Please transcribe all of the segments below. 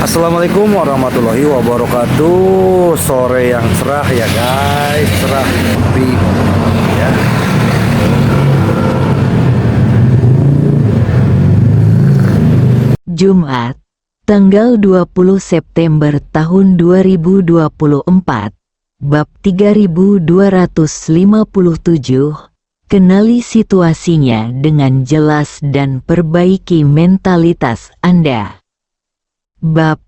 Assalamualaikum warahmatullahi wabarakatuh. Sore yang cerah ya guys, cerah tapi ya. Jumat, tanggal 20 September tahun 2024, bab 3257, kenali situasinya dengan jelas dan perbaiki mentalitas Anda. Bab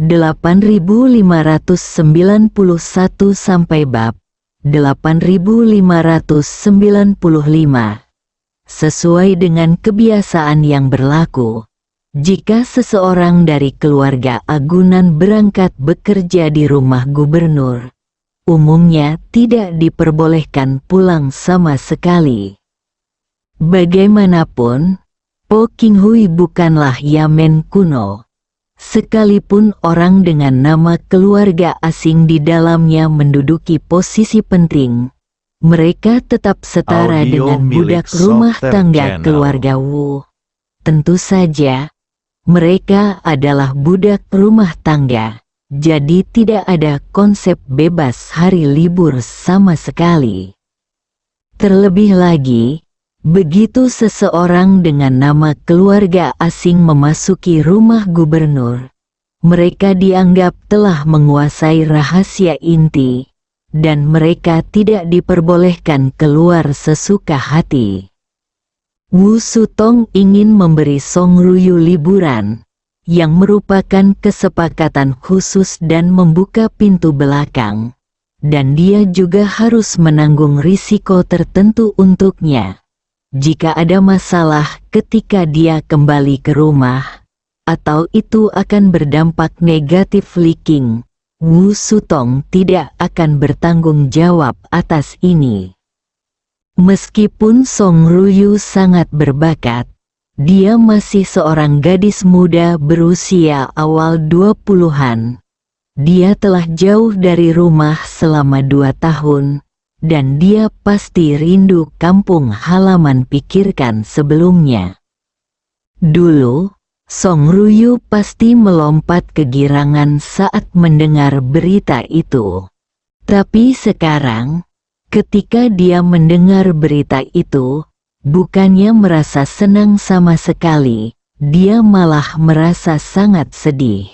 8591 sampai bab 8595. Sesuai dengan kebiasaan yang berlaku, jika seseorang dari keluarga agunan berangkat bekerja di rumah gubernur, umumnya tidak diperbolehkan pulang sama sekali. Bagaimanapun, Po King Hui bukanlah Yamen kuno. Sekalipun orang dengan nama keluarga asing di dalamnya menduduki posisi penting, mereka tetap setara dengan budak rumah tangga keluarga Wu. Tentu saja, mereka adalah budak rumah tangga, jadi tidak ada konsep bebas hari libur sama sekali. Terlebih lagi, begitu seseorang dengan nama keluarga asing memasuki rumah gubernur, mereka dianggap telah menguasai rahasia inti, dan mereka tidak diperbolehkan keluar sesuka hati. Wu Sutong ingin memberi Song Ruyu liburan, yang merupakan kesepakatan khusus dan membuka pintu belakang, dan dia juga harus menanggung risiko tertentu untuknya. Jika ada masalah ketika dia kembali ke rumah, atau itu akan berdampak negatif leaking, Wu Sutong tidak akan bertanggung jawab atas ini. Meskipun Song Ruyu sangat berbakat, dia masih seorang gadis muda berusia awal 20-an. Dia telah jauh dari rumah selama 2 tahun, dan dia pasti rindu kampung halaman pikirkan sebelumnya. Dulu, Song Ruyu pasti melompat kegirangan saat mendengar berita itu. Tapi sekarang, ketika dia mendengar berita itu, bukannya merasa senang sama sekali, dia malah merasa sangat sedih.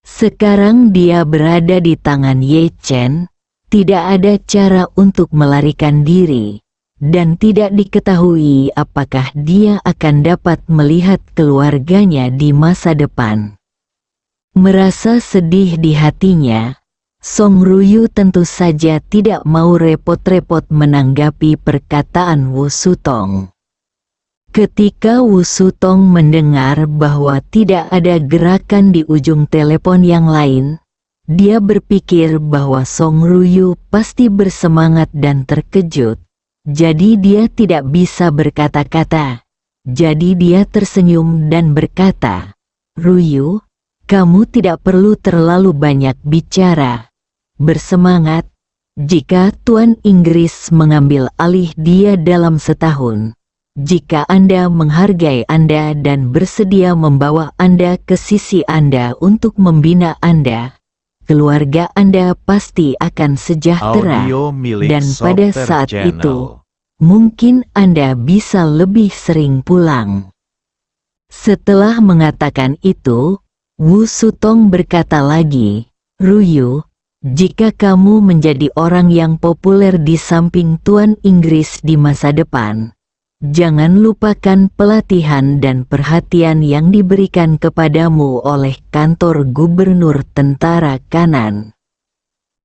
Sekarang dia berada di tangan Ye Chen, tidak ada cara untuk melarikan diri, dan tidak diketahui apakah dia akan dapat melihat keluarganya di masa depan. Merasa sedih di hatinya, Song Ruyu tentu saja tidak mau repot-repot menanggapi perkataan Wu Sutong. Ketika Wu Sutong mendengar bahwa tidak ada gerakan di ujung telepon yang lain, dia berpikir bahwa Song Ruyu pasti bersemangat dan terkejut, jadi dia tidak bisa berkata-kata. Jadi dia tersenyum dan berkata, "Ruyu, kamu tidak perlu terlalu banyak bicara. Bersemangat, jika Tuan Inggris mengambil alih dia dalam setahun, jika Anda menghargai Anda dan bersedia membawa Anda ke sisi Anda untuk membina Anda, keluarga Anda pasti akan sejahtera, dan pada saat itu, mungkin Anda bisa lebih sering pulang." Setelah mengatakan itu, Wu Sutong berkata lagi, "Ruyu, jika kamu menjadi orang yang populer di samping Tuan Inggris di masa depan, jangan lupakan pelatihan dan perhatian yang diberikan kepadamu oleh kantor gubernur tentara kanan."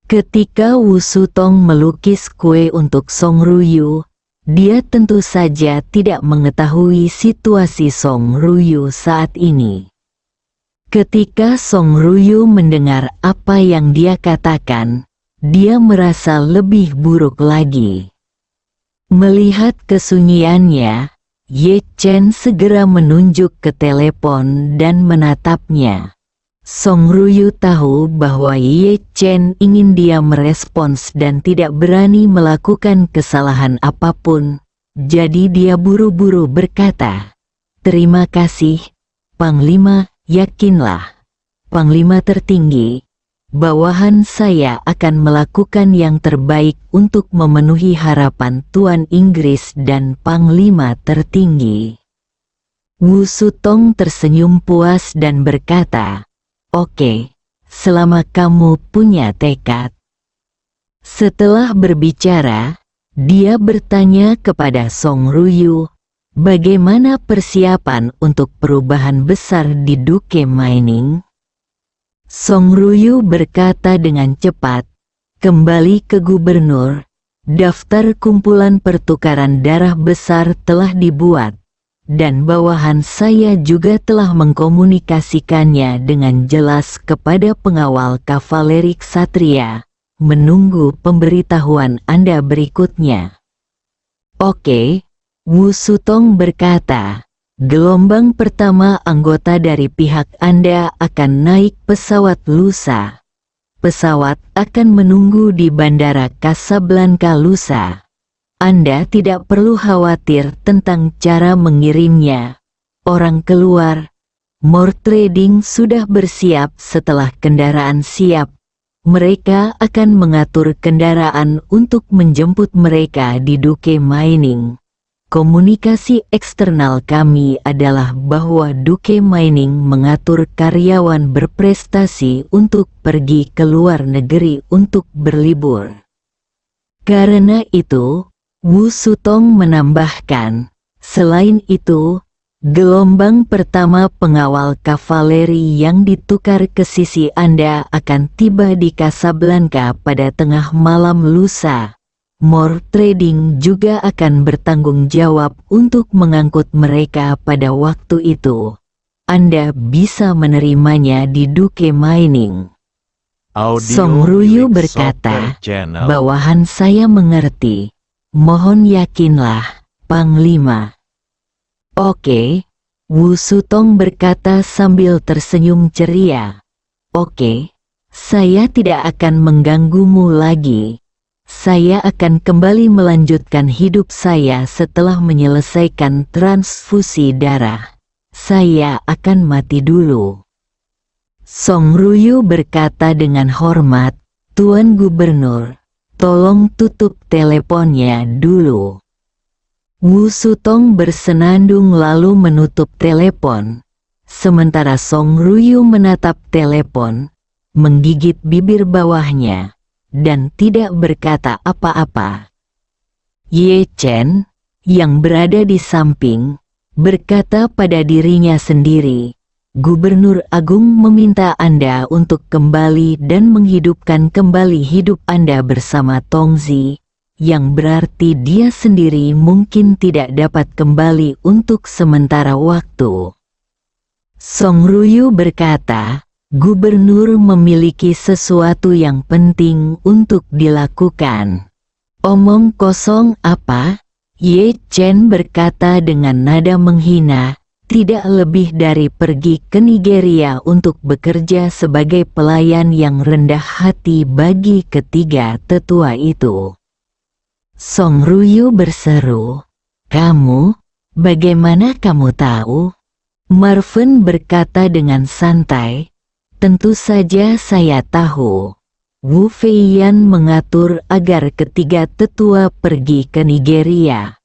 Ketika Wu Sutong melukis kue untuk Song Ruyu, dia tentu saja tidak mengetahui situasi Song Ruyu saat ini. Ketika Song Ruyu mendengar apa yang dia katakan, dia merasa lebih buruk lagi. Melihat kesunyiannya, Ye Chen segera menunjuk ke telepon dan menatapnya. Song Ruyu tahu bahwa Ye Chen ingin dia merespons dan tidak berani melakukan kesalahan apapun, jadi dia buru-buru berkata, "Terima kasih, Panglima." "Yakinlah, Panglima tertinggi, bawahan saya akan melakukan yang terbaik untuk memenuhi harapan Tuan Inggris dan Panglima tertinggi. Wu Sutong tersenyum puas dan berkata, "Oke, selama kamu punya tekad." Setelah berbicara, dia bertanya kepada Song Ruyu, bagaimana persiapan untuk perubahan besar di Duke Mining? Song Ruyu berkata dengan cepat, "Kembali ke gubernur, daftar kumpulan pertukaran darah besar telah dibuat, dan bawahan saya juga telah mengkomunikasikannya dengan jelas kepada pengawal kavaleri ksatria, menunggu pemberitahuan Anda berikutnya." "Oke," Wu Sutong berkata. "Gelombang pertama anggota dari pihak Anda akan naik pesawat lusa. Pesawat akan menunggu di Bandara Casablanca lusa. Anda tidak perlu khawatir tentang cara mengirimnya. Orang keluar, More Trading sudah bersiap setelah kendaraan siap. Mereka akan mengatur kendaraan untuk menjemput mereka di Duke Mining. Komunikasi eksternal kami adalah bahwa Duke Mining mengatur karyawan berprestasi untuk pergi ke luar negeri untuk berlibur." Karena itu, Wu Sutong menambahkan, "Selain itu, gelombang pertama pengawal kavaleri yang ditukar ke sisi Anda akan tiba di Casablanca pada tengah malam lusa. More Trading juga akan bertanggung jawab untuk mengangkut mereka pada waktu itu. Anda bisa menerimanya di Duke Mining." Song Ruyu berkata, "Bawahan saya mengerti. Mohon yakinlah, Panglima." "Oke," Wu Sutong berkata sambil tersenyum ceria. "Oke, saya tidak akan mengganggumu lagi. Saya akan kembali melanjutkan hidup saya setelah menyelesaikan transfusi darah. Saya akan mati dulu." Song Ruyu berkata dengan hormat, "Tuan Gubernur, tolong tutup teleponnya dulu." Wu Sutong bersenandung lalu menutup telepon. Sementara Song Ruyu menatap telepon, menggigit bibir bawahnya, dan tidak berkata apa-apa. Ye Chen, yang berada di samping, berkata pada dirinya sendiri, "Gubernur Agung meminta Anda untuk kembali dan menghidupkan kembali hidup Anda bersama Tongzi, yang berarti dia sendiri mungkin tidak dapat kembali untuk sementara waktu." Song Ruyu berkata, "Gubernur memiliki sesuatu yang penting untuk dilakukan." "Omong kosong apa?" Ye Chen berkata dengan nada menghina, "Tidak lebih dari pergi ke Nigeria untuk bekerja sebagai pelayan yang rendah hati bagi ketiga tetua itu." Song Ruyu berseru, "Kamu? Bagaimana kamu tahu?" Marvin berkata dengan santai, "Tentu saja saya tahu. Wu Feiyan mengatur agar ketiga tetua pergi ke Nigeria.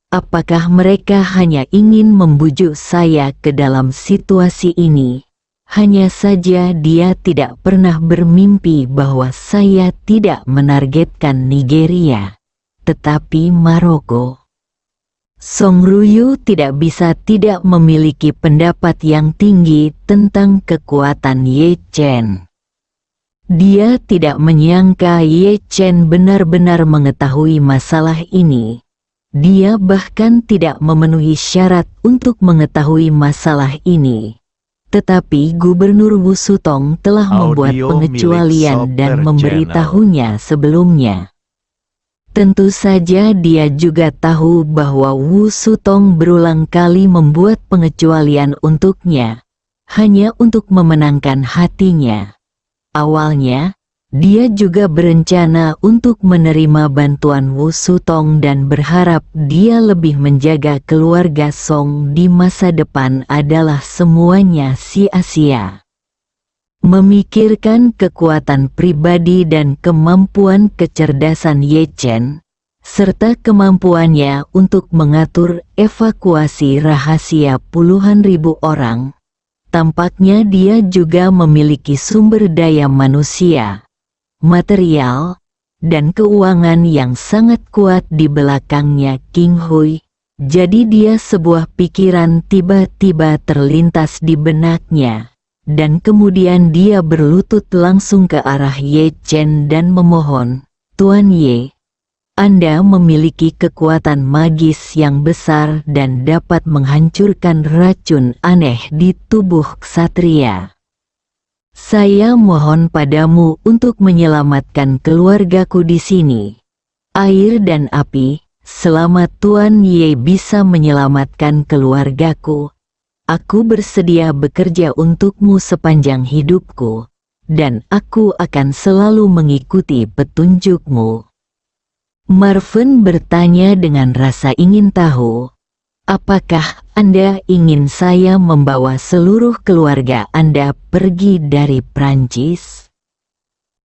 Apakah mereka hanya ingin membujuk saya ke dalam situasi ini? Hanya saja dia tidak pernah bermimpi bahwa saya tidak menargetkan Nigeria, tetapi Maroko." Song Ruyu tidak bisa tidak memiliki pendapat yang tinggi tentang kekuatan Ye Chen. Dia tidak menyangka Ye Chen benar-benar mengetahui masalah ini. Dia bahkan tidak memenuhi syarat untuk mengetahui masalah ini. Tetapi Gubernur Wu Sutong telah membuat pengecualian dan memberitahunya sebelumnya. Tentu saja dia juga tahu bahwa Wu Sutong berulang kali membuat pengecualian untuknya, hanya untuk memenangkan hatinya. Awalnya, dia juga berencana untuk menerima bantuan Wu Sutong dan berharap dia lebih menjaga keluarga Song di masa depan adalah semuanya sia-sia. Memikirkan kekuatan pribadi dan kemampuan kecerdasan Ye Chen, serta kemampuannya untuk mengatur evakuasi rahasia puluhan ribu orang, tampaknya dia juga memiliki sumber daya manusia, material, dan keuangan yang sangat kuat di belakangnya King Hui. Jadi dia sebuah pikiran tiba-tiba terlintas di benaknya. Dan kemudian dia berlutut langsung ke arah Ye Chen dan memohon, "Tuan Ye, Anda memiliki kekuatan magis yang besar dan dapat menghancurkan racun aneh di tubuh ksatria. Saya mohon padamu untuk menyelamatkan keluargaku di sini. Air dan api, selama Tuan Ye bisa menyelamatkan keluargaku, aku bersedia bekerja untukmu sepanjang hidupku, dan aku akan selalu mengikuti petunjukmu." Marvin bertanya dengan rasa ingin tahu, "Apakah Anda ingin saya membawa seluruh keluarga Anda pergi dari Prancis?"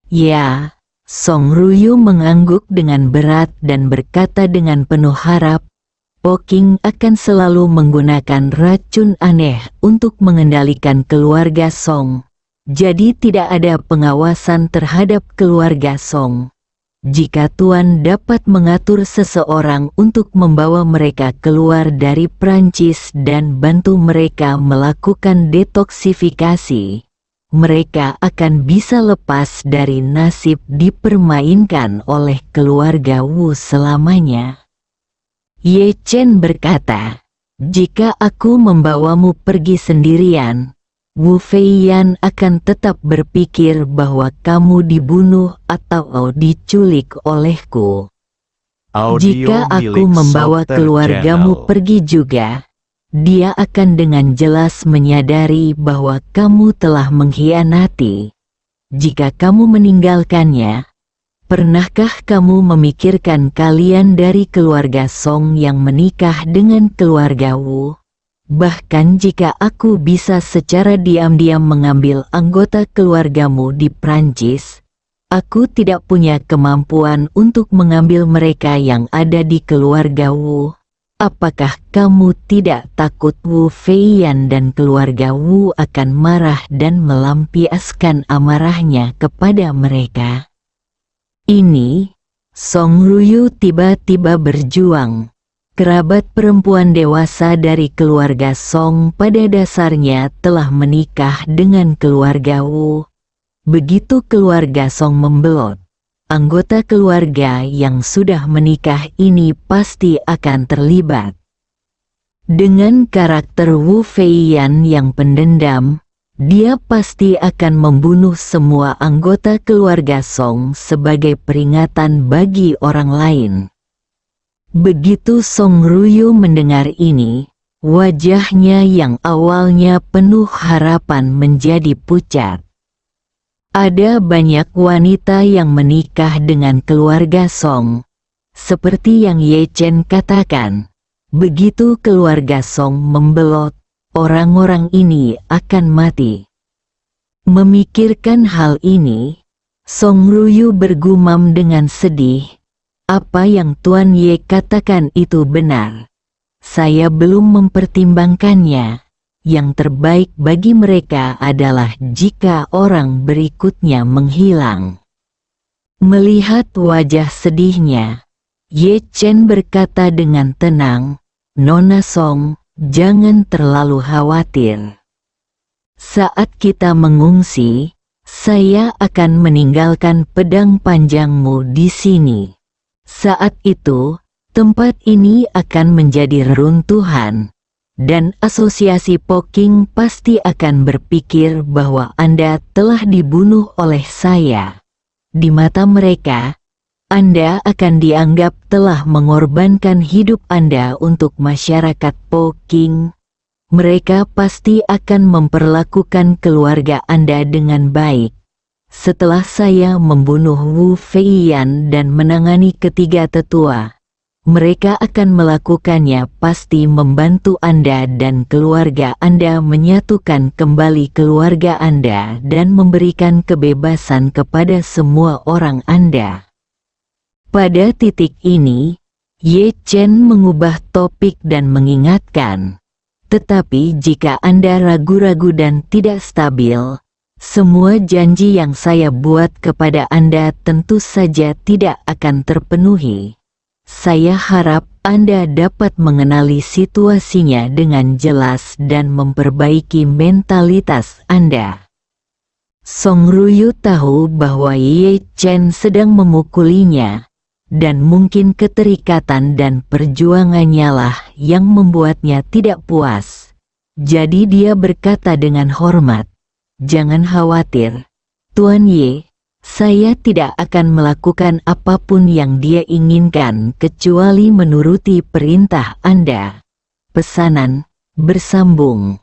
"Ya." Song Ruyu mengangguk dengan berat dan berkata dengan penuh harap, Po King akan selalu menggunakan racun aneh untuk mengendalikan keluarga Song. Jadi tidak ada pengawasan terhadap keluarga Song. Jika Tuan dapat mengatur seseorang untuk membawa mereka keluar dari Prancis dan bantu mereka melakukan detoksifikasi, mereka akan bisa lepas dari nasib dipermainkan oleh keluarga Wu selamanya. Ye Chen berkata, "Jika aku membawamu pergi sendirian, Wu Feiyan akan tetap berpikir bahwa kamu dibunuh atau diculik olehku. Jika aku membawa keluargamu pergi juga, dia akan dengan jelas menyadari bahwa kamu telah mengkhianati. Jika kamu meninggalkannya, pernahkah kamu memikirkan kalian dari keluarga Song yang menikah dengan keluarga Wu? Bahkan jika aku bisa secara diam-diam mengambil anggota keluargamu di Prancis, aku tidak punya kemampuan untuk mengambil mereka yang ada di keluarga Wu. Apakah kamu tidak takut Wu Feiyan dan keluarga Wu akan marah dan melampiaskan amarahnya kepada mereka?" Ini, Song Ruyu tiba-tiba berjuang. Kerabat perempuan dewasa dari keluarga Song pada dasarnya telah menikah dengan keluarga Wu. Begitu keluarga Song membelot, anggota keluarga yang sudah menikah ini pasti akan terlibat. Dengan karakter Wu Feiyan yang pendendam, dia pasti akan membunuh semua anggota keluarga Song sebagai peringatan bagi orang lain. Begitu Song Ruyu mendengar ini, wajahnya yang awalnya penuh harapan menjadi pucat. Ada banyak wanita yang menikah dengan keluarga Song. Seperti yang Ye Chen katakan, begitu keluarga Song membelot, orang-orang ini akan mati. Memikirkan hal ini, Song Ruyu bergumam dengan sedih, "Apa yang Tuan Ye katakan itu benar. Saya belum mempertimbangkannya. Yang terbaik bagi mereka adalah jika orang berikutnya menghilang." Melihat wajah sedihnya, Ye Chen berkata dengan tenang, "Nona Song, jangan terlalu khawatir. Saat kita mengungsi, saya akan meninggalkan pedang panjangmu di sini. Saat itu, tempat ini akan menjadi reruntuhan, dan asosiasi Po King pasti akan berpikir bahwa Anda telah dibunuh oleh saya. Di mata mereka, Anda akan dianggap telah mengorbankan hidup Anda untuk masyarakat Po King. Mereka pasti akan memperlakukan keluarga Anda dengan baik. Setelah saya membunuh Wu Feiyan dan menangani ketiga tetua, mereka akan melakukannya, pasti membantu Anda dan keluarga Anda menyatukan kembali keluarga Anda dan memberikan kebebasan kepada semua orang Anda. Pada titik ini, Ye Chen mengubah topik dan mengingatkan, tetapi jika Anda ragu-ragu dan tidak stabil, semua janji yang saya buat kepada Anda tentu saja tidak akan terpenuhi. Saya harap Anda dapat mengenali situasinya dengan jelas dan memperbaiki mentalitas Anda. Song Ruyu tahu bahwa Ye Chen sedang memukulinya, dan mungkin keterikatan dan perjuangannya lah yang membuatnya tidak puas. Jadi dia berkata dengan hormat, "Jangan khawatir, Tuan Ye. Saya tidak akan melakukan apapun yang dia inginkan kecuali menuruti perintah Anda." Pesanan bersambung.